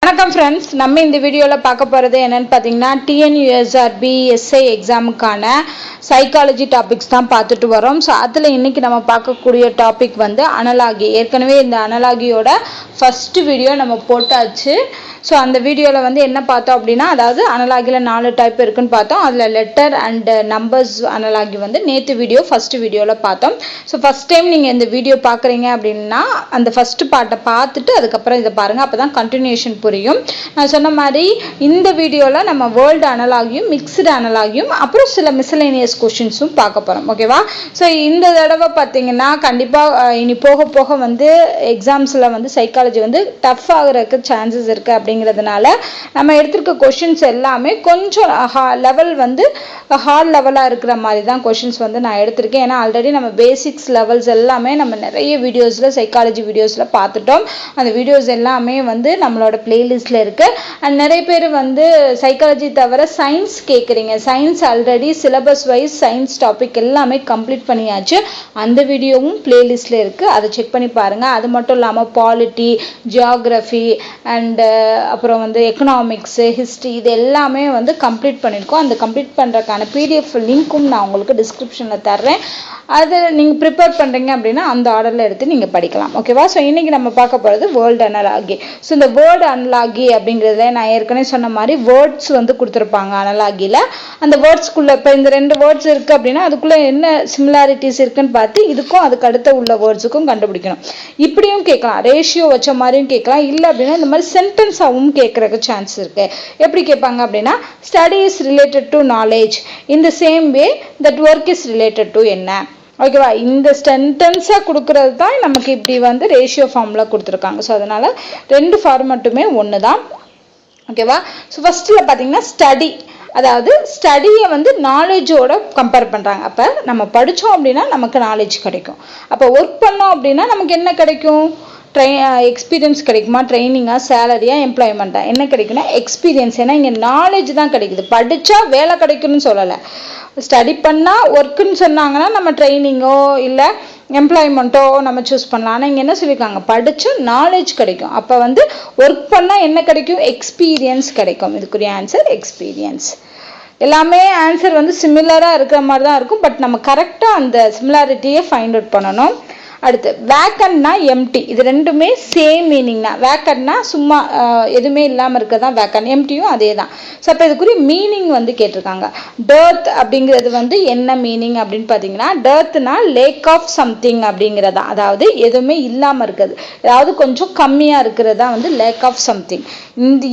வணக்கம் ஃப்ரெண்ட்ஸ், நம்ம இந்த வீடியோவில் பார்க்க போகிறது என்னென்னு பார்த்தீங்கன்னா டிஎன்யூஎஸ்ஆர்பி எஸ்ஐ எக்ஸாமுக்கான சைக்காலஜி டாபிக்ஸ் தான் பார்த்துட்டு வரோம். ஸோ அதில் இன்றைக்கி நம்ம பார்க்கக்கூடிய டாபிக் வந்து அனலாகி. ஏற்கனவே இந்த அனலாகியோட ஃபஸ்ட்டு வீடியோ நம்ம போட்டாச்சு. ஸோ அந்த வீடியோவில் வந்து என்ன பார்த்தோம் அப்படின்னா, அதாவது அனலாகியில் 4 டைப் இருக்குன்னு பார்த்தோம். அதில் லெட்டர் அண்ட் நம்பர்ஸ் அனலாகி வந்து நேற்று ஃபஸ்ட்டு வீடியோவில் பார்த்தோம். ஸோ ஃபஸ்ட் டைம் நீங்கள் இந்த வீடியோ பார்க்குறீங்க அப்படின்னா அந்த ஃபஸ்ட்டு பார்ட்டை பார்த்துட்டு அதுக்கப்புறம் இதை பாருங்கள். அப்போ தான் கண்டினியூஷன் புரியும். நான் சொன்ன மாதிரி இந்த வீடியோவில் நம்ம வேர்ல்டு அனலாகியும் மிக்ஸ்டு அனலாகியும் அப்புறம் சில மிஸ்சலேனியஸ் கொஷின்ஸும் பார்க்க போகிறோம். ஓகேவா? ஸோ இந்த தடவை பார்த்தீங்கன்னா கண்டிப்பாக இனி போக போக வந்து எக்ஸாம்ஸில் வந்து சைக்காலஜி வந்து டஃப் ஆகிறதுக்கு சான்சஸ் இருக்குது. அப்படிங்கிறதுனால நம்ம எடுத்திருக்க கொஷின்ஸ் எல்லாமே கொஞ்சம் லெவல் வந்து ஹார்ட் லெவலாக இருக்கிற மாதிரி தான் கொஷின்ஸ் வந்து நான் எடுத்திருக்கேன். ஏன்னா ஆல்ரெடி நம்ம பேசிக்ஸ் லெவல்ஸ் எல்லாமே நம்ம நிறைய வீடியோஸில் சைக்காலஜி வீடியோஸில் பார்த்துட்டோம். அந்த வீடியோஸ் எல்லாமே வந்து நம்மளோட பிளேலிஸ்டில் இருக்குது. அண்ட் நிறைய பேர் வந்து சைக்காலஜி தவிர சயின்ஸ் கேட்குறீங்க. Science already syllabus wise science topic எல்லாமே கம்ப்ளீட் பண்ணியாச்சு. அந்த வீடியோவும் பிளேலிஸ்டில் இருக்குது. அதை செக் பண்ணி பாருங்கள். அது மட்டும் இல்லாமல் பாலிட்டி, ஜியாகிரஃபி அண்டு அப்புறம் வந்து எக்கனாமிக்ஸு, ஹிஸ்ட்ரி இது எல்லாமே வந்து கம்ப்ளீட் பண்ணியிருக்கோம். அந்த கம்ப்ளீட் பண்ணுறதுக்கான பிடிஎஃப் லிங்க்கும் நான் உங்களுக்கு டிஸ்கிரிப்ஷனில் தர்றேன். அது நீங்கள் ப்ரிப்பேர் பண்ணுறீங்க அப்படின்னா அந்த ஆர்டரில் எடுத்து நீங்கள் படிக்கலாம். ஓகேவா? ஸோ இன்றைக்கி நம்ம பார்க்க போகிறது வேர்ல்டு அனலாகி. ஸோ இந்த வேர்ல்டு அனலாகி அப்படிங்கிறதுல நான் ஏற்கனவே சொன்ன மாதிரி வேர்ட்ஸ் வந்து கொடுத்துருப்பாங்க அனலாகியில். அந்த வேர்ட்ஸ்குள்ளே இப்போ இந்த 2 வேர்ட்ஸ் இருக்குது அப்படின்னா அதுக்குள்ளே என்ன சிமிலாரிட்டிஸ் இருக்குன்னு பார்த்து இதுக்கும் அதுக்கு அடுத்த உள்ள வேர்ட்ஸுக்கும் கண்டுபிடிக்கணும். இப்படியும் கேட்கலாம், ரேஷியோ வச்ச மாதிரியும் கேட்கலாம். இல்லை அப்படின்னா இந்த மாதிரி சென்டென்ஸாகவும் கேட்குறதுக்கு சான்ஸ் இருக்குது. எப்படி கேட்பாங்க அப்படின்னா, study is related to knowledge in the same way that work is related to என்ன. ஓகேவா? இந்த சென்டென்ஸாக கொடுக்கறது தான் நமக்கு இப்படி வந்து ரேஷியோ ஃபார்மில் கொடுத்துருக்காங்க. ஸோ அதனால் 2 ஃபார்மட்டுமே ஒன்று தான். ஓகேவா? ஸோ ஃபஸ்ட்டில் பார்த்தீங்கன்னா ஸ்டடி, அதாவது ஸ்டடியை வந்து நாலேஜோட கம்பேர் பண்ணுறாங்க. அப்போ நம்ம படித்தோம் அப்படின்னா நமக்கு நாலேஜ் கிடைக்கும். அப்போ ஒர்க் பண்ணோம் அப்படின்னா நமக்கு என்ன கிடைக்கும்? எக்ஸ்பீரியன்ஸ் கிடைக்குமா? ட்ரைனிங்கா, சேலரியா, எம்ப்ளாய்மெண்ட்டா? என்ன கிடைக்குன்னா எக்ஸ்பீரியன்ஸ். ஏன்னா இங்கே நாலேஜ் தான் கிடைக்குது. படித்தா வேலை கிடைக்குன்னு சொல்லலை. ஸ்டடி பண்ணால் ஒர்க்குன்னு சொன்னாங்கன்னா நம்ம ட்ரைனிங்கோ இல்லை எம்ப்ளாய்மெண்ட்டோ நம்ம சூஸ் பண்ணலாம். ஆனால் இங்கே என்ன சொல்லியிருக்காங்க? படித்தா நாலேஜ் கிடைக்கும். அப்போ வந்து ஒர்க் பண்ணால் என்ன கிடைக்கும்? எக்ஸ்பீரியன்ஸ் கிடைக்கும். இதுக்குரிய ஆன்சர் எக்ஸ்பீரியன்ஸ். எல்லாமே ஆன்சர் வந்து சிமிலராக இருக்கிற மாதிரி தான் இருக்கும். பட் நம்ம கரெக்டாக அந்த சிமிலாரிட்டியை ஃபைண்ட் அவுட் பண்ணணும். அடுத்து வேக்கன்னா எம்டி. இது ரெண்டுமே சேம் மீனிங் தான். வேக்கன்னா சும்மா எதுவுமே இல்லாமல் இருக்கிறது தான் வேக்கன். எம்டியும் அதே தான். ஸோ அப்போ இதுக்குரிய மீனிங் வந்து கேட்டிருக்காங்க. டர்த் அப்படிங்கிறது வந்து என்ன மீனிங் அப்படின்னு பார்த்தீங்கன்னா, டர்த்னா லேக் ஆஃப் சம்திங் அப்படிங்கிறதா. அதாவது எதுவுமே இல்லாமல் இருக்கிறது, அதாவது கொஞ்சம் கம்மியாக இருக்கிறது தான் வந்து லேக் ஆஃப் சம்திங்.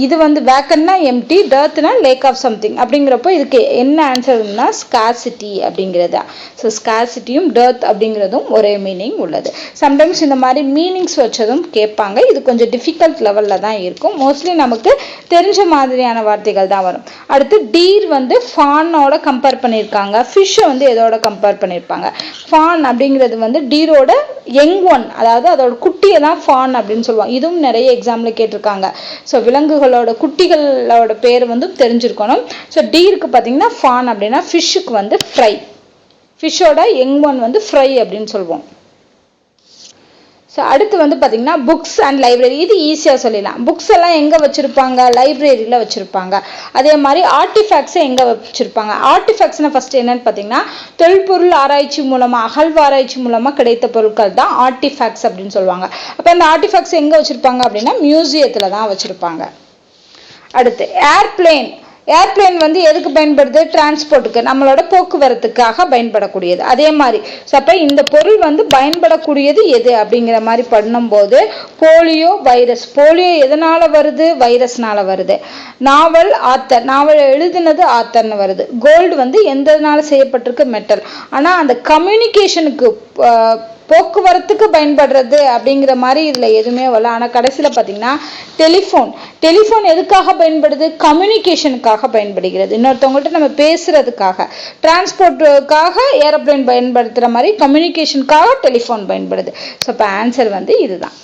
இது வந்து வேக்கன்னா எம்டி, டர்த்னா லேக் ஆஃப் சம்திங். அப்படிங்கிறப்போ இதுக்கு என்ன ஆன்சர்னா ஸ்கார்சிட்டி அப்படிங்கிறதா. ஸோ ஸ்கார்சிட்டியும் டர்த் அப்படிங்கிறதும் ஒரே மீனிங் உள்ளது. சம்டைம்ஸ் இந்த மாதிரி மீனிங்ஸ் வச்சதும் கேட்பாங்க. இது கொஞ்சம் டிஃபிகல்ட் லெவலில் தான் இருக்கும். மோஸ்ட்லி நமக்கு தெரிஞ்ச மாதிரியான வார்த்தைகள் தான் வரும். அடுத்து டீர் வந்து ஃபானோட கம்பேர் பண்ணியிருக்காங்க. ஃபிஷ்ஷை வந்து எதோட கம்பேர் பண்ணியிருப்பாங்க? ஃபான் அப்படிங்கிறது வந்து டீரோட யங் ஒன், அதாவது அதோட குட்டியை தான் ஃபான் அப்படின்னு சொல்லுவாங்க. இதுவும் நிறைய எக்ஸாம்பிள் கேட்டிருக்காங்க. ஸோ விலங்குகளோட குட்டிகளோட பேர் வந்து தெரிஞ்சிருக்கணும். ஸோ டீருக்கு பார்த்தீங்கன்னா ஃபான் அப்படின்னா, ஃபிஷ்ஷுக்கு வந்து ஃப்ரை. ஃபிஷ்ஷோட யங் ஒன் வந்து ஃப்ரை அப்படின்னு சொல்லுவோம். ஸோ அடுத்து வந்து பார்த்தீங்கன்னா புக்ஸ் அண்ட் லைப்ரரி. இது ஈஸியாக சொல்லிடலாம். புக்ஸ் எல்லாம் எங்கே வச்சுருப்பாங்க? லைப்ரரியில் வச்சுருப்பாங்க. அதே மாதிரி ஆர்டிஃபேக்ட்ஸை எங்கே வச்சுருப்பாங்க? ஆர்டிஃபேக்ட்ஸ்னால் ஃபஸ்ட்டு என்னென்னு பார்த்தீங்கன்னா, தொல்பொருள் ஆராய்ச்சி மூலமாக, அகழ்வாராய்ச்சி மூலமாக கிடைத்த பொருட்கள் தான் ஆர்டிஃபேக்ட்ஸ் அப்படின்னு சொல்லுவாங்க. அப்போ அந்த ஆர்டிஃபேக்ட்ஸ் எங்கே வச்சுருப்பாங்க அப்படின்னா மியூசியத்தில் தான் வச்சுருப்பாங்க. அடுத்து ஏர்பிளேன். ஏர்பிளேன் வந்து எதுக்கு பயன்படுது? டிரான்ஸ்போர்ட்டுக்கு, நம்மளோட போக்குவரத்துக்காக பயன்படக்கூடியது. அதே மாதிரி அப்போ இந்த பொருள் வந்து பயன்படக்கூடியது எது அப்படிங்கிற மாதிரி பண்ணும்போது போலியோ வைரஸ். போலியோ எதனால வருது? வைரஸ்னால வருது. நாவல் ஆத்தர், நாவல் எழுதினது ஆத்தர்னு வருது. கோல்டு வந்து எந்தனால செய்யப்பட்டிருக்கு? மெட்டல். ஆனால் அந்த கம்யூனிகேஷனுக்கு போக்குவரத்துக்கு பயன்படுறது அப்படிங்கிற மாதிரி இதில் எதுவுமே வரல. ஆனால் கடைசியில் பார்த்தீங்கன்னா டெலிஃபோன் எதுக்காக பயன்படுது? கம்யூனிகேஷனுக்காக பயன்படுகிறது. இன்னொருத்தவங்கள்ட்ட நம்ம பேசுறதுக்காக. டிரான்ஸ்போர்ட்டுக்காக ஏரோப்ளேன் பயன்படுத்துகிற மாதிரி கம்யூனிகேஷனுக்காக டெலிஃபோன் பயன்படுது. ஸோ இப்போ ஆன்சர் வந்து இதுதான்.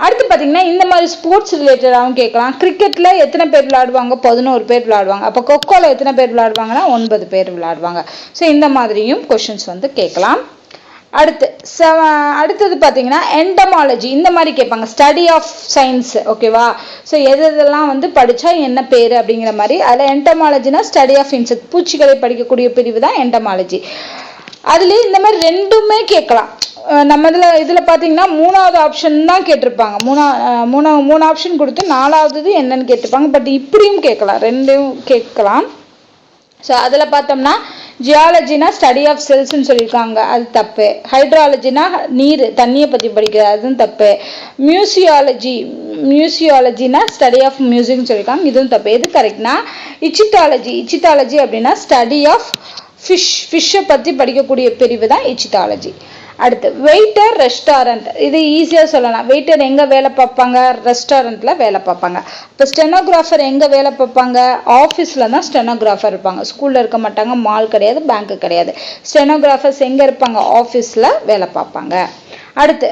அடுத்து பார்த்தீங்கன்னா இந்த மாதிரி ஸ்போர்ட்ஸ் ரிலேட்டடாகவும் கேட்கலாம். கிரிக்கெட்டில் எத்தனை பேர் விளையாடுவாங்க? 11 பேர் விளையாடுவாங்க. அப்போ கொக்கோவில் எத்தனை பேர் விளையாடுவாங்கன்னா 9 பேர் விளையாடுவாங்க. ஸோ இந்த மாதிரியும் கொஷின்ஸ் வந்து கேட்கலாம். அடுத்தது பார்த்தீங்கன்னா என்டமாலஜி இந்த மாதிரி கேட்பாங்க, ஸ்டடி ஆஃப் சயின்ஸ். ஓகேவா? ஸோ எதெல்லாம் வந்து படித்தா என்ன பேர் அப்படிங்கிற மாதிரி. அதில் என்டமாலஜினா ஸ்டடி ஆஃப் இன்செக்ட், பூச்சிகளை படிக்கக்கூடிய பிரிவு தான் என்டமாலஜி. அதுலேயே இந்த மாதிரி ரெண்டுமே கேட்கலாம். நம்ம இதில் பார்த்தீங்கன்னா 3வது ஆப்ஷன் தான் கேட்டிருப்பாங்க. மூணு ஆப்ஷன் கொடுத்து 4வது என்னன்னு கேட்டிருப்பாங்க. பட் இப்படியும் கேட்கலாம், ரெண்டும் கேட்கலாம். ஸோ அதில் பார்த்தோம்னா ஜியாலஜினா ஸ்டடி ஆஃப் செல்ஸ்ன்னு சொல்லியிருக்காங்க, அது தப்பு. ஹைட்ராலஜினா நீர் தண்ணியை பற்றி படிக்கிறது, அதுவும் தப்பு. மியூசியாலஜினா ஸ்டடி ஆஃப் மியூசிக்னு சொல்லியிருக்காங்க, இதுவும் தப்பு. எது கரெக்ட்னா இச்சிட்டாலஜி அப்படின்னா ஸ்டடி ஆஃப் ஃபிஷ்ஷை பற்றி படிக்கக்கூடிய பிரிவு தான் இச்சிட்டாலஜி. அடுத்து வெயிட்டர் ரெஸ்டாரண்ட், இது ஈஸியாக சொல்லலாம். வெயிட்டர் எங்கே வேலை பார்ப்பாங்க? ரெஸ்டாரண்ட்டில் வேலை பார்ப்பாங்க. இப்போ ஸ்டெனோகிராஃபர் எங்கே வேலை பார்ப்பாங்க? ஆஃபீஸில் தான் ஸ்டெனோகிராஃபர் இருப்பாங்க. ஸ்கூலில் இருக்க மாட்டாங்க, மால் கிடையாது, பேங்க்கு கிடையாது. ஸ்டெனோகிராஃபர்ஸ் எங்கே இருப்பாங்க? ஆஃபீஸில் வேலை பார்ப்பாங்க. அடுத்து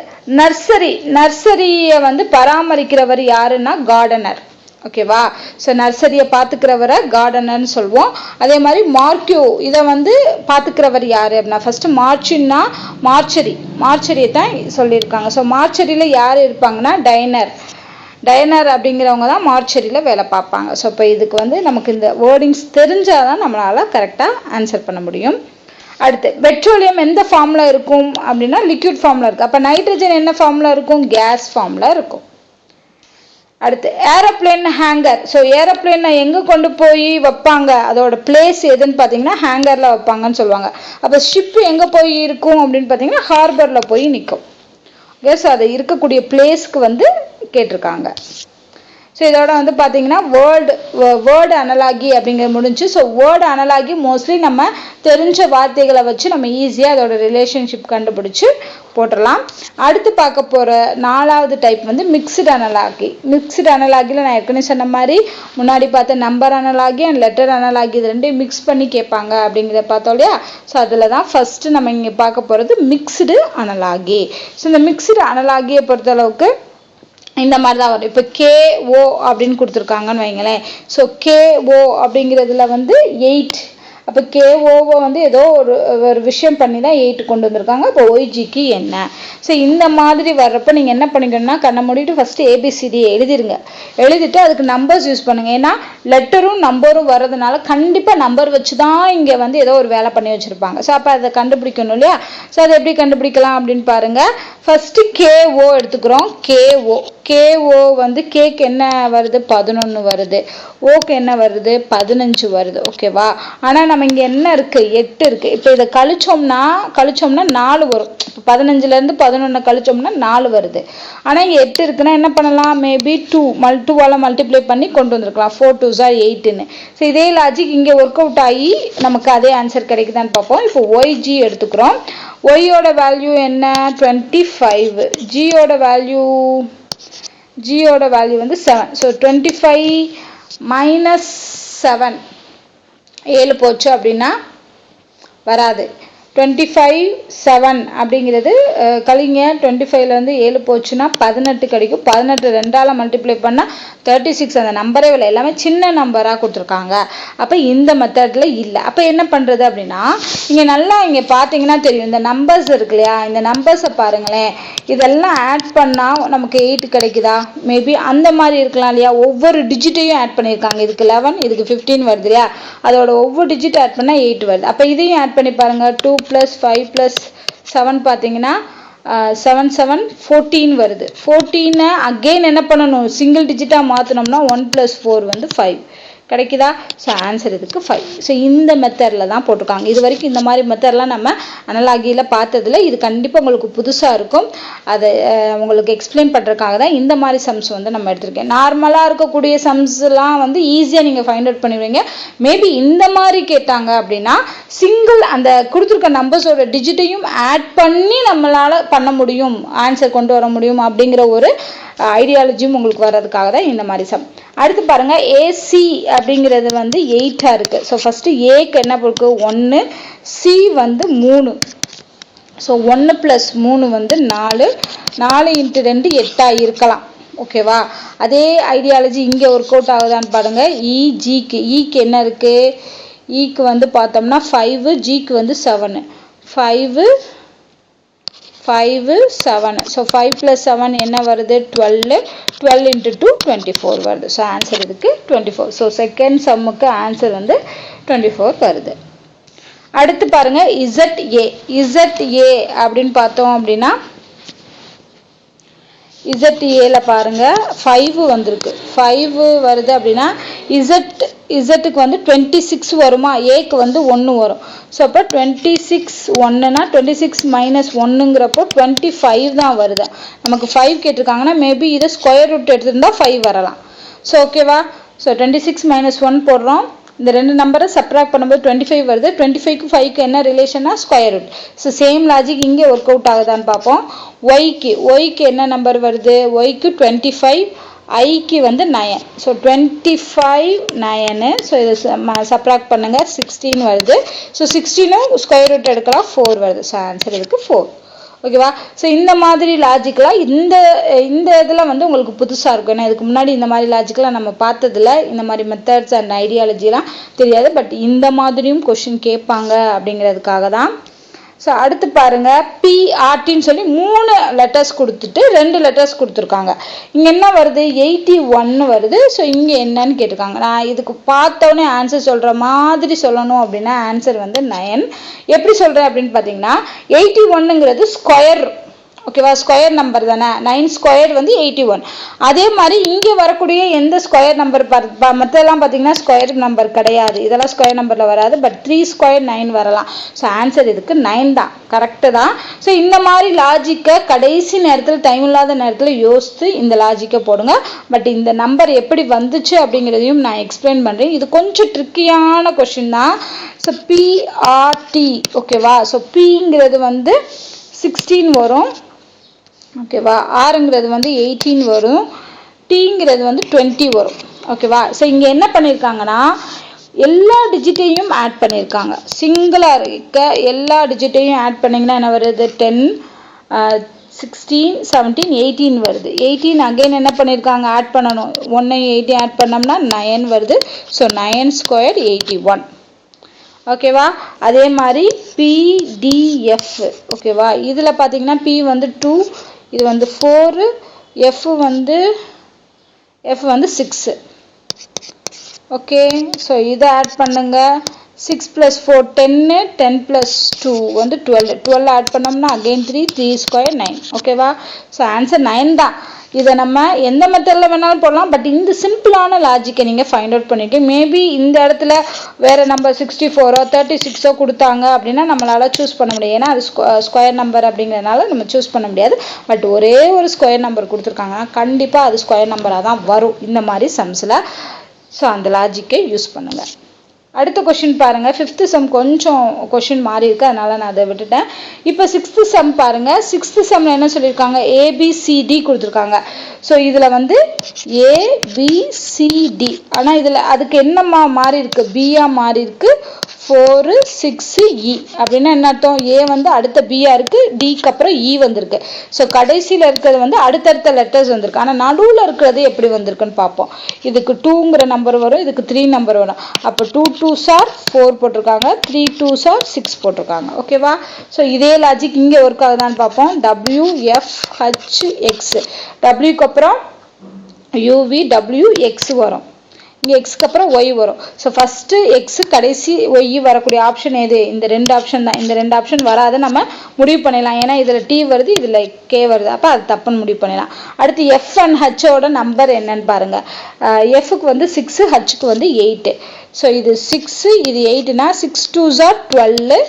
நர்சரியை வந்து பராமரிக்கிறவர் யாருன்னா கார்டனர். ஓகேவா? ஸோ நர்சரியை பார்த்துக்கிறவரை கார்டனர்னு சொல்லுவோம். அதே மாதிரி மார்க்யூ இதை வந்து பார்த்துக்கிறவர் யார் அப்படின்னா, ஃபஸ்ட்டு மார்ச்சுன்னா மார்ச்சரியை தான் சொல்லியிருக்காங்க. ஸோ மார்ச்சரியில் யார் இருப்பாங்கன்னா டைனர் அப்படிங்கிறவங்க தான் மார்ச்சரியில் வேலை பார்ப்பாங்க. ஸோ இப்போ இதுக்கு வந்து நமக்கு இந்த வேர்டிங்ஸ் தெரிஞ்சால் தான் நம்மளால் கரெக்டாக ஆன்சர் பண்ண முடியும். அடுத்து பெட்ரோலியம் எந்த ஃபார்மில் இருக்கும் அப்படின்னா லிக்விட் ஃபார்மில் இருக்குது. அப்போ நைட்ரஜன் என்ன ஃபார்மில் இருக்கும்? கேஸ் ஃபார்மில் இருக்கும். அடுத்து ஏரோப்ளேன் ஹேங்கர். ஸோ ஏரோப்ளேனை எங்கே கொண்டு போய் வைப்பாங்க? அதோட பிளேஸ் எதுன்னு பார்த்தீங்கன்னா ஹேங்கரில் வைப்பாங்கன்னு சொல்லுவாங்க. அப்போ ஷிப்பு எங்கே போய் இருக்கும் அப்படின்னு பார்த்தீங்கன்னா ஹார்பரில் போய் நிற்கும். ஓகே, ஸோ அது இருக்கக்கூடிய பிளேஸ்க்கு வந்து கேட்டிருக்காங்க. ஸோ இதோட வந்து பார்த்தீங்கன்னா வேர்டு அனலாகி அப்படிங்கிறது முடிஞ்சு. ஸோ வேர்டு அனலாகி மோஸ்ட்லி நம்ம தெரிஞ்ச வார்த்தைகளை வச்சு நம்ம ஈஸியாக அதோட ரிலேஷன்ஷிப் கண்டுபிடிச்சி போட்டுடலாம். அடுத்து பார்க்க போகிற 4வது டைப் வந்து மிக்ஸ்டு அனலாகி. மிக்ஸ்டு அனலாகியில் நான் ஏற்கனவே சொன்ன மாதிரி முன்னாடி பார்த்த number analogy and letter analogy இது ரெண்டையும் மிக்ஸ் பண்ணி கேட்பாங்க அப்படிங்கிறத பார்த்தோம் இல்லையா? ஸோ அதில் தான் ஃபஸ்ட்டு நம்ம இங்கே பார்க்க போகிறது மிக்ஸ்டு அனலாகி. ஸோ இந்த மிக்ஸ்டு அனலாகியை பொறுத்தளவுக்கு இந்த மாதிரி தான் வரும். இப்போ KO அப்படின்னு கொடுத்துருக்காங்கன்னு வைங்களேன். ஸோ KO அப்படிங்கிறதுல வந்து 8. அப்போ KOவை வந்து ஏதோ ஒரு விஷயம் பண்ணி தான் 8 கொண்டு வந்திருக்காங்க. அப்போ OIGக்கு என்ன? ஸோ இந்த மாதிரி வர்றப்போ நீங்கள் என்ன பண்ணிக்கணும்னா கண்ணை மூடிட்டு ஃபஸ்ட்டு ABCD எழுதிருங்க. எழுதிட்டு அதுக்கு நம்பர்ஸ் யூஸ் பண்ணுங்கள். ஏன்னா லெட்டரும் நம்பரும் வர்றதுனால கண்டிப்பாக நம்பர் வச்சு தான் இங்கே வந்து ஏதோ ஒரு வேலை பண்ணி வச்சுருப்பாங்க. ஸோ அப்போ அதை கண்டுபிடிக்கணும் இல்லையா? ஸோ அதை எப்படி கண்டுபிடிக்கலாம் அப்படின்னு பாருங்கள். ஃபஸ்ட்டு KO எடுத்துக்கிறோம். KO வந்து கேக்கு என்ன வருது? 11 வருது. ஓக்கு என்ன வருது? 15 வருது. ஓகேவா? ஆனால் நம்ம இங்கே என்ன இருக்குது? 8 இருக்குது. இப்போ இதை கழிச்சோம்னா 4 வரும். 15லேருந்து 11 கழிச்சோம்னா 4 வருது. ஆனால் இங்கே 8 இருக்குன்னா என்ன பண்ணலாம்? மேபி 2ஆல் மல்டிப்ளை பண்ணி கொண்டு வந்திருக்கலாம். 4 2s are 8ன்னு. ஸோ இதே லாஜிக் இங்கே ஒர்க் அவுட் ஆகி நமக்கு அதே ஆன்சர் கிடைக்குதான்னு பார்ப்போம். இப்போ OIG எடுத்துக்கிறோம். ஒய்யோட வேல்யூ என்ன? 25. ஜியோட வேல்யூ வந்து 7. ஸோ 25 மைனஸ் 7 7 போச்சு அப்படின்னா வராது. 25 7 அப்படிங்கிறது கழிங்க. 25லேருந்து 7 போச்சுன்னா 18 கிடைக்கும். 18 2ஆல் மல்டிப்ளை பண்ணால் 36. அந்த நம்பரே இல்லை, எல்லாமே சின்ன நம்பராக கொடுத்துருக்காங்க. அப்போ இந்த மெத்தடில் இல்லை. அப்போ என்ன பண்ணுறது அப்படின்னா இங்கே நல்லா இங்கே பார்த்தீங்கன்னா தெரியும். இந்த நம்பர்ஸ் இருக்கு இல்லையா? இந்த நம்பர்ஸை பாருங்களேன். இதெல்லாம் ஆட் பண்ணால் நமக்கு 8 கிடைக்குதா? மேபி அந்த மாதிரி இருக்கலாம் இல்லையா? ஒவ்வொரு டிஜிட்டையும் ஆட் பண்ணியிருக்காங்க. இதுக்கு 11, இதுக்கு 15 வருது இல்லையா? அதோட ஒவ்வொரு டிஜிட் ஆட் பண்ணால் 8 வருது. அப்போ இதையும் ஆட் பண்ணி பாருங்கள். 2 + 5 + 7 பார்த்தீங்கன்னா 7 7 14 வருது. 14 அகெயின் என்ன பண்ணணும்? சிங்கிள் டிஜிட்டாக மாற்றினோம்னா 1 + 4 வந்து 5 கிடைக்குதா? ஸோ ஆன்சர் இதுக்கு 5. ஸோ இந்த மெத்தடில் தான் போட்டிருக்காங்க. இது வரைக்கும் இந்த மாதிரி மெத்தட்லாம் நம்ம அனலாகியில் பார்த்ததில்ல. இது கண்டிப்பாக உங்களுக்கு புதுசாக இருக்கும். அதை உங்களுக்கு எக்ஸ்பிளைன் பண்ணுறதுக்காக தான் இந்த மாதிரி சம்ஸ் வந்து நம்ம எடுத்திருக்கேன். நார்மலாக இருக்கக்கூடிய சம்ஸ்லாம் வந்து ஈஸியாக நீங்கள் ஃபைண்ட் அவுட் பண்ணிடுவீங்க. மேபி இந்த மாதிரி கேட்டாங்க அப்படின்னா சிங்கிள் அந்த கொடுத்துருக்க நம்பர்ஸோட டிஜிட்டையும் ஆட் பண்ணி நம்மளால் பண்ண முடியும், ஆன்சர் கொண்டு வர முடியும் அப்படிங்கிற ஒரு ஐடியாலஜியும் உங்களுக்கு வர்றதுக்காக தான் இந்த மாதிரி சம். அடுத்து பாருங்கள், AC அப்படிங்கிறது வந்து 8ஆக இருக்குது. ஸோ ஃபஸ்ட்டு ஏக்கு என்ன இருக்கு? 1, C வந்து 3. ஸோ 1 + 3 வந்து 4. 4 × 2 8ஆக இருக்கலாம். ஓகேவா? அதே ஐடியாலஜி இங்கே ஒர்க் அவுட் ஆகுதான்னு பாருங்கள். ஈக்கு என்ன இருக்குது? ஈக்கு வந்து பார்த்தோம்னா 5, ஜிக்கு வந்து 7. 5 5 7. So 5 plus 7 என்ன வருது 12. 12 into 2 24 வருது. So ஆன்சர் இதுக்கு 24. So செகண்ட் சம்முக்கு ஆன்சர் வந்து 24 வருது. அடுத்து பாருங்க ZA. ZA அப்படின்னு பார்த்தோம் அப்படின்னா ZAல பாருங்க 5 வந்திருக்கு. 5 வருது அப்படின்னா Zக்கு வந்து 26 வருமா, Aக்கு வந்து 1 வரும். ஸோ அப்போ 26 1னா 26 மைனஸ் 1ங்கிறப்போ 25 தான் வருது. நமக்கு 5 கேட்டிருக்காங்கன்னா மேபி இதை ஸ்கொயர் ரூட் எடுத்துருந்தா 5 வரலாம். ஸோ ஓகேவா. ஸோ 26 மைனஸ் 1 போடுறோம். இந்த ரெண்டு நம்பரை சப்ராக்ட் பண்ணும்போது 25 வருது. 25க்கு 5க்கு என்ன ரிலேஷனா square root. So same logic இங்கே ஒர்க் அவுட் ஆகுதான்னு பார்ப்போம். ஒய்க்கு என்ன நம்பர் வருது, ஒய்க்கு 25, ஐக்கு வந்து 9. ஸோ 25 9. ஸோ இதை சப்ராக்ட் பண்ணுங்க 16 வருது. ஸோ 16 ஸ்கொயர் ரூட் எடுக்கலாம் 4 வருது. ஸோ ஆன்சர் இதுக்கு 4. ஓகேவா. ஸோ இந்த மாதிரி லாஜிக்கெலாம் இந்த இதில் வந்து உங்களுக்கு புதுசாக இருக்கும். ஏன்னா இதுக்கு முன்னாடி இந்த மாதிரி லாஜிக்கெலாம் நம்ம பார்த்ததில்ல. இந்த மாதிரி மெத்தட்ஸ் அண்ட் ஐடியாலஜிலாம் தெரியாது. பட் இந்த மாதிரியும் கொஷின் கேட்பாங்க அப்படிங்கிறதுக்காக தான். ஸோ அடுத்து பாருங்க பிஆர்டின்னு சொல்லி 3 லெட்டர்ஸ் கொடுத்துட்டு 2 லெட்டர்ஸ் கொடுத்துருக்காங்க. இங்கே என்ன வருது 81 வருது. ஸோ இங்கே என்னன்னு கேட்டிருக்காங்க. நான் இதுக்கு பார்த்தோன்னே ஆன்சர் சொல்கிற மாதிரி சொல்லணும் அப்படின்னா ஆன்சர் வந்து 9. எப்படி சொல்கிறேன் அப்படின்னு பார்த்தீங்கன்னா 81ங்கிறது ஸ்கொயர். ஓகேவா. ஸ்கொயர் நம்பர் தானே. 9 ஸ்கொயர் வந்து 81. அதே மாதிரி இங்கே வரக்கூடிய எந்த ஸ்கொயர் நம்பர் மற்றெல்லாம் பார்த்தீங்கன்னா ஸ்கொயர் நம்பர் கிடையாது. இதெல்லாம் ஸ்கொயர் நம்பரில் வராது. பட் 3 ஸ்கொயர் 9 வரலாம். ஸோ ஆன்சர் இதுக்கு 9 தான். கரெக்டு தான். ஸோ இந்த மாதிரி லாஜிக்கை கடைசி நேரத்தில் டைம் இல்லாத நேரத்தில் யோசித்து இந்த லாஜிக்கை போடுங்க. பட் இந்த நம்பர் எப்படி வந்துச்சு அப்படிங்கிறதையும் நான் எக்ஸ்பிளைன் பண்ணுறேன். இது கொஞ்சம் ட்ரிக்கியான கொஷின் தான். So BRT. ஓகேவா. ஸோ பிங்கிறது வந்து 16 வரும். ஓகேவா. ஆறுங்கிறது வந்து 18 வரும். டீங்கிறது வந்து 20 வரும். ஓகேவா. ஸோ இங்கே என்ன பண்ணியிருக்காங்கன்னா எல்லா டிஜிட்டையும் ஆட் பண்ணியிருக்காங்க. சிங்கிளாக இருக்க எல்லா டிஜிட்டையும் ஆட் பண்ணிங்கன்னா என்ன வருது 10 16 17 18 வருது. 18 அகைன் என்ன பண்ணியிருக்காங்க ஆட் பண்ணணும். 1 18 ஆட் பண்ணோம்னா 9 வருது. So 9 square 81. ஓகேவா. அதே மாதிரி பிடிஎஃப். ஓகேவா. இதில் பார்த்தீங்கன்னா பி வந்து 2, இது வந்து 4, எஃப் வந்து 6. ஓகே. ஸோ இதை ஆட் பண்ணுங்க. 6 + 4 10, 10 + 2 வந்து 12 ஆட் பண்ணோம்னா அகெயின் 3 ஸ்கொயர் 9. ஓகேவா. ஸோ ஆன்சர் 9 தான். இதை நம்ம எந்த மெத்தடில் வேணாலும் போடலாம். பட் இந்த சிம்பிளான லாஜிக்கை நீங்கள் ஃபைண்ட் அவுட் பண்ணிவிட்டு மேபி இந்த இடத்துல வேறு நம்பர் 64 36 கொடுத்தாங்க அப்படின்னா நம்மளால் சூஸ் பண்ண முடியும். ஏன்னா அது ஸ்கொயர் நம்பர் அப்படிங்கிறதுனால நம்ம சூஸ் பண்ண முடியாது. பட் ஒரே ஒரு ஸ்கொயர் நம்பர் கொடுத்துருக்காங்கன்னா கண்டிப்பாக அது ஸ்கொயர் நம்பராக தான் வரும் இந்த மாதிரி சம்ஸில். ஸோ அந்த லாஜிக்கை யூஸ் பண்ணுங்கள். அடுத்த கொஷின் பாருங்கள். 5th சம் கொஞ்சம் கொஷின் மாறி இருக்கு, அதனால் நான் அதை விட்டுட்டேன். இப்போ 6th சம் பாருங்கள். 6th சம்மில் என்ன சொல்லியிருக்காங்க ABCD கொடுத்துருக்காங்க. ஸோ இதில் வந்து ABCD. ஆனால் இதில் அதுக்கு என்னம்மா மாறி இருக்கு, பியாக மாறி இருக்கு. 4 6 E அப்படின்னா என்ன அர்த்தம், ஏ வந்து அடுத்த பியா இருக்கு, டிக்கு அப்புறம் இ வந்திருக்கு. ஸோ கடைசியில் இருக்கிறது வந்து அடுத்தடுத்த லெட்டர்ஸ் வந்திருக்கு. ஆனால் நடுவில் இருக்கிறது எப்படி வந்திருக்குன்னு பார்ப்போம். இதுக்கு 2ங்கிற நம்பர் வரும், இதுக்கு 3 நம்பர் வரும். அப்போ 2 2s are 4 போட்டிருக்காங்க, 3 2s are 6 போட்டிருக்காங்க. ஓகேவா. ஸோ இதே லாஜிக் இங்கே ஒர்க் ஆகுதான்னு பார்ப்போம். WFHX, டபிள்யூக்கு அப்புறம் UVWX வரும். இங்கே எக்ஸ்க்கு அப்புறம் ஒய் வரும். ஸோ ஃபஸ்ட்டு எக்ஸு கடைசி ஒய் வரக்கூடிய ஆப்ஷன் எது, இந்த 2 ஆப்ஷன் தான். இந்த 2 ஆப்ஷன் வராது நம்ம முடிவு பண்ணிடலாம். ஏன்னா இதில் டி வருது, இதில் கே வருது. அப்போ அது தப்புன்னு முடிவு பண்ணிடலாம். அடுத்து எஃப் அண்ட் ஹச்சோட நம்பர் என்னன்னு பாருங்கள். எஃப்க்கு வந்து 6, ஹச்சுக்கு வந்து 8. ஸோ இது 6, இது 8னா 6 2s are 12,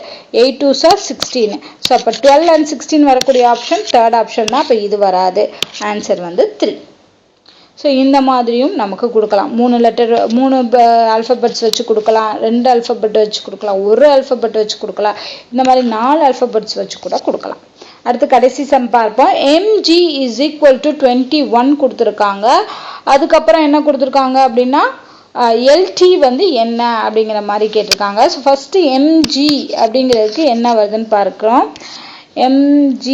8 2s are 16. So அப்போ 12 and 16 வரக்கூடிய ஆப்ஷன் தேர்ட் ஆப்ஷன் தான். அப்போ இது வராது. ஆன்சர் வந்து 3. ஸோ இந்த மாதிரியும் நமக்கு கொடுக்கலாம். 3 ஆல்ஃபபெட்ஸ் வச்சு கொடுக்கலாம், 2 ஆல்ஃபபெட் வச்சு கொடுக்கலாம், 1 ஆல்ஃபபெட் வச்சு கொடுக்கலாம். இந்த மாதிரி 4 ஆல்ஃபபெட்ஸ் வச்சு கூட கொடுக்கலாம். அடுத்து கடைசி சம் பார்ப்போம். MG = 21 கொடுத்துருக்காங்க. அதுக்கப்புறம் என்ன கொடுத்துருக்காங்க அப்படின்னா LT வந்து என்ன அப்படிங்கிற மாதிரி கேட்டிருக்காங்க. ஸோ ஃபஸ்ட்டு MG அப்படிங்கிறதுக்கு என்ன வருதுன்னு பார்க்குறோம். MG,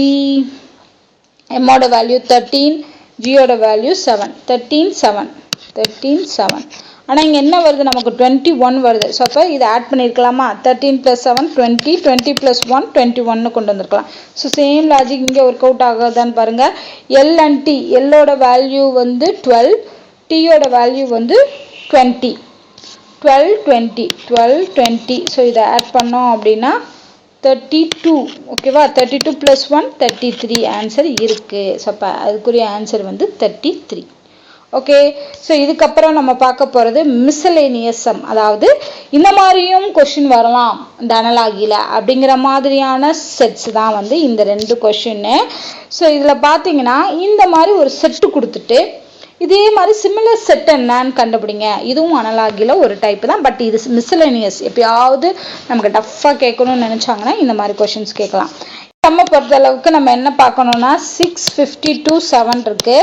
எம்மோட வேல்யூ 13, ஜியோட வேல்யூ 7. 13 7. ஆனால் இங்கே என்ன வருது நமக்கு 21 வருது. ஸோ அப்போ இதை ஆட் பண்ணியிருக்கலாமா? 13 + 7 20, 20 + 1 21 கொண்டு வந்திருக்கலாம். ஸோ சேம் லாஜிக் இங்கே ஒர்க் அவுட் ஆகுதான்னு பாருங்கள். எல் அண்ட் டி, எல்லோட வேல்யூ வந்து 12, டீயோட வேல்யூ வந்து 20. 12 20 12 20. ஸோ இதை ஆட் பண்ணோம் அப்படின்னா 32. ஓகேவா? 32 + 1 33 ஆன்சர் இருக்கு. ஸோ அப்போ அதுக்குரிய ஆன்சர் வந்து 33. ஓகே. ஸோ இதுக்கப்புறம் நம்ம பார்க்க போகிறது மிஸ்சலேனியஸ் சம். அதாவது இந்த மாதிரியும் கொஷின் வரலாம் இந்த அனலாகியில் அப்படிங்கிற மாதிரியான செட்ஸ் தான் வந்து இந்த 2 கொஷின்னு. ஸோ இதில் பார்த்தீங்கன்னா இந்த மாதிரி ஒரு செட்டு கொடுத்துட்டு இதே மாதிரி சிமிலர் செட் என்னன்னு கண்டுபிடிங்க. இதுவும் அனலாகியில் ஒரு டைப் தான். பட் இது மிஸ்சலேனியஸ். எப்பயாவது நமக்கு டஃப்பாக கேட்கணும்னு நினச்சாங்கன்னா இந்த மாதிரி கொஷின்ஸ் கேட்கலாம். நம்ம பொறுத்தளவுக்கு நம்ம என்ன பார்க்கணும்னா 6, 52, 7 இருக்கு.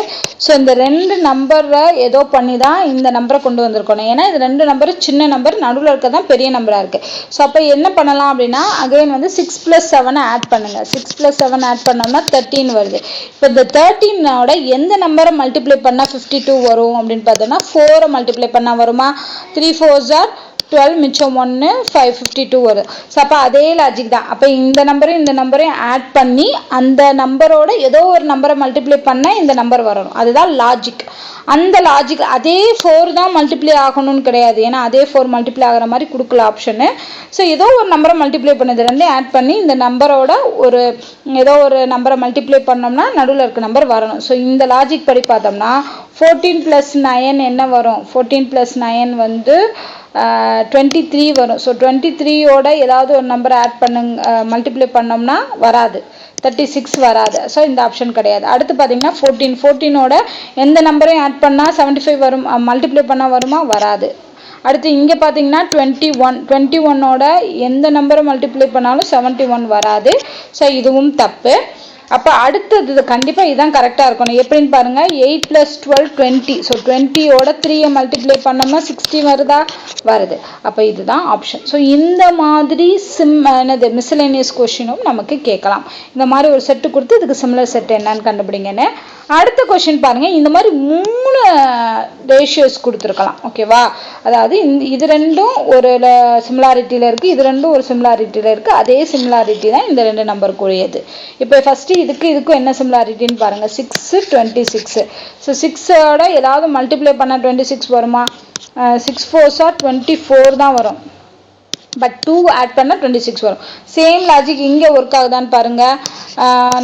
ஸோ இந்த 2 நம்பரை ஏதோ பண்ணி தான் இந்த நம்பரை கொண்டு வந்திருக்கணும். ஏன்னா இது 2 நம்பர் சின்ன நம்பர், நடுவில் இருக்க தான் பெரிய நம்பராக இருக்குது. ஸோ அப்போ என்ன பண்ணலாம் அப்படின்னா அகைன் வந்து 6 + 7 ஆட் பண்ணுங்கள். 6 + 7 ஆட் பண்ணோம்னா 13 வருது. இப்போ இந்த 13ஓட எந்த நம்பரை மல்டிப்ளை பண்ணால் 52 வரும் அப்படின்னு பார்த்தோம்னா 4 மல்டிப்ளை பண்ணால் வருமா? 3 4s are 12, மிச்சம் 1, 5 52 வரும். ஸோ அப்போ அதே லாஜிக் தான். அப்போ இந்த நம்பரையும் ஆட் பண்ணி அந்த நம்பரோட ஏதோ ஒரு நம்பரை மல்டிப்ளை பண்ணால் இந்த நம்பர் வரணும். அதுதான் லாஜிக். அந்த லாஜிக் அதே 4 தான் மல்டிப்ளை ஆகணும்னு கிடையாது. ஏன்னா அதே 4 மல்டிப்ளை ஆகிற மாதிரி கொடுக்கல ஆப்ஷனு. ஸோ ஏதோ ஒரு நம்பரை மல்டிப்ளை பண்ணது ரெண்டையும் ஆட் பண்ணி இந்த நம்பரோட ஏதோ ஒரு நம்பரை மல்டிப்ளை பண்ணோம்னா நடுவில் இருக்க நம்பர் வரணும். ஸோ இந்த லாஜிக் படி பார்த்தோம்னா 14 + 9 என்ன வரும்? 14 + 9 வந்து 23 வரும். ஸோ 23ஓட ஏதாவது ஒரு நம்பரை ஆட் பண்ணுங்க, மல்டிப்ளை பண்ணோம்னா வராது. 36 வராது. ஸோ இந்த ஆப்ஷன் கிடையாது. அடுத்து பார்த்தீங்கன்னா 14ஓட எந்த நம்பரையும் ஆட் பண்ணால் 75 வரும், மல்டிப்ளை பண்ணால் வருமா? வராது. அடுத்து இங்கே பார்த்தீங்கன்னா 21ஓட எந்த நம்பரை மல்டிப்ளை பண்ணாலும் 71 வராது. ஸோ இதுவும் தப்பு. அப்போ அடுத்தது கண்டிப்பாக இதுதான் கரெக்டாக இருக்கணும். எப்படின்னு பாருங்கள். 8 + 12 20. ஸோ 20ஓட 3 மல்டிப்ளை பண்ணோம்னா 60 வருதா? வருது. அப்போ இதுதான் ஆப்ஷன். ஸோ இந்த மாதிரி மிஸ்சலேனியஸ் கொஷினும் நமக்கு கேட்கலாம். இந்த மாதிரி ஒரு செட்டு கொடுத்து இதுக்கு சிமிலர் செட் என்னன்னு கண்டுபிடிங்கன்னு. அடுத்த கொஷின் பாருங்கள். இந்த மாதிரி 3 ரேஷியோஸ் கொடுத்துருக்கலாம். ஓகேவா? அதாவது இது ரெண்டும் ஒரு சிமிலாரிட்டியில் இருக்குது, இது ரெண்டும் ஒரு சிமிலாரிட்டியில் இருக்குது. அதே சிமிலாரிட்டி தான் இந்த 2 நம்பருக்குரியது. இப்போ ஃபஸ்ட்டு இதுக்கும் என்ன சிமிலாரிட்டின்னு பாருங்கள். 6 26. ஸோ 6ஓட ஏதாவது மல்டிப்ளை பண்ணால் 26 வருமா? 6 4s are 24 தான் வரும். பட் 2 ஆட் பண்ணால் 26 வரும். சேம் லாஜிக் இங்கே ஒர்க் ஆகுதான்னு பாருங்கள்.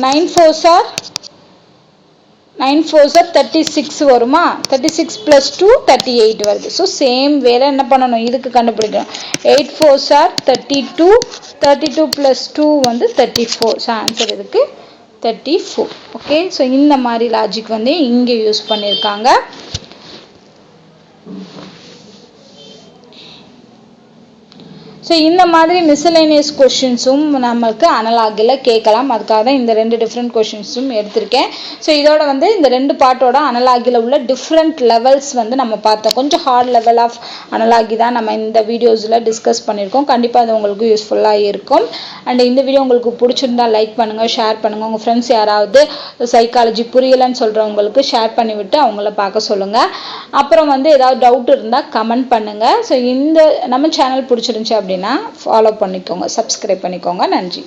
9 4s are 36 வருமா? 36 + 2 38 வருது. ஸோ சேம் வேலை என்ன பண்ணணும்? இதுக்கு கண்டுபிடிக்கணும். 8 4s are 32, 32 + 2 வந்து 34. ஸோ ஆன்சர் இதுக்கு 34. ஓகே. ஸோ இந்த மாதிரி லாஜிக் வந்து இங்கே யூஸ் பண்ணியிருக்காங்க. ஸோ இந்த மாதிரி மிஸ்சலேனியஸ் கொஷின்ஸும் நமக்கு அனலாகில் கேட்கலாம். அதுக்காக தான் இந்த 2 டிஃப்ரெண்ட் கொஷின்ஸும் எடுத்திருக்கேன். ஸோ இதோட வந்து இந்த 2 பார்ட்டோட அனலாகில் உள்ள டிஃப்ரெண்ட் லெவல்ஸ் வந்து நம்ம பார்த்தோம். கொஞ்சம் ஹார்ட் லெவல் ஆஃப் அனலாகி தான் நம்ம இந்த வீடியோஸில் டிஸ்கஸ் பண்ணியிருக்கோம். கண்டிப்பாக அது உங்களுக்கு யூஸ்ஃபுல்லாக இருக்கும். அண்ட் இந்த வீடியோ உங்களுக்கு பிடிச்சிருந்தா லைக் பண்ணுங்கள், ஷேர் பண்ணுங்கள். உங்கள் ஃப்ரெண்ட்ஸ் யாராவது சைக்காலஜி புரியலைன்னு சொல்கிறவங்களுக்கு ஷேர் பண்ணிவிட்டு அவங்கள பார்க்க சொல்லுங்கள். அப்புறம் வந்து ஏதாவது டவுட் இருந்தால் கமெண்ட் பண்ணுங்கள். ஸோ இந்த நம்ம சேனல் பிடிச்சிருந்துச்சி அப்படின்னா ஃபாலோ பண்ணிக்கோங்க, சப்ஸ்கிரைப் பண்ணிக்கோங்க. நன்றி.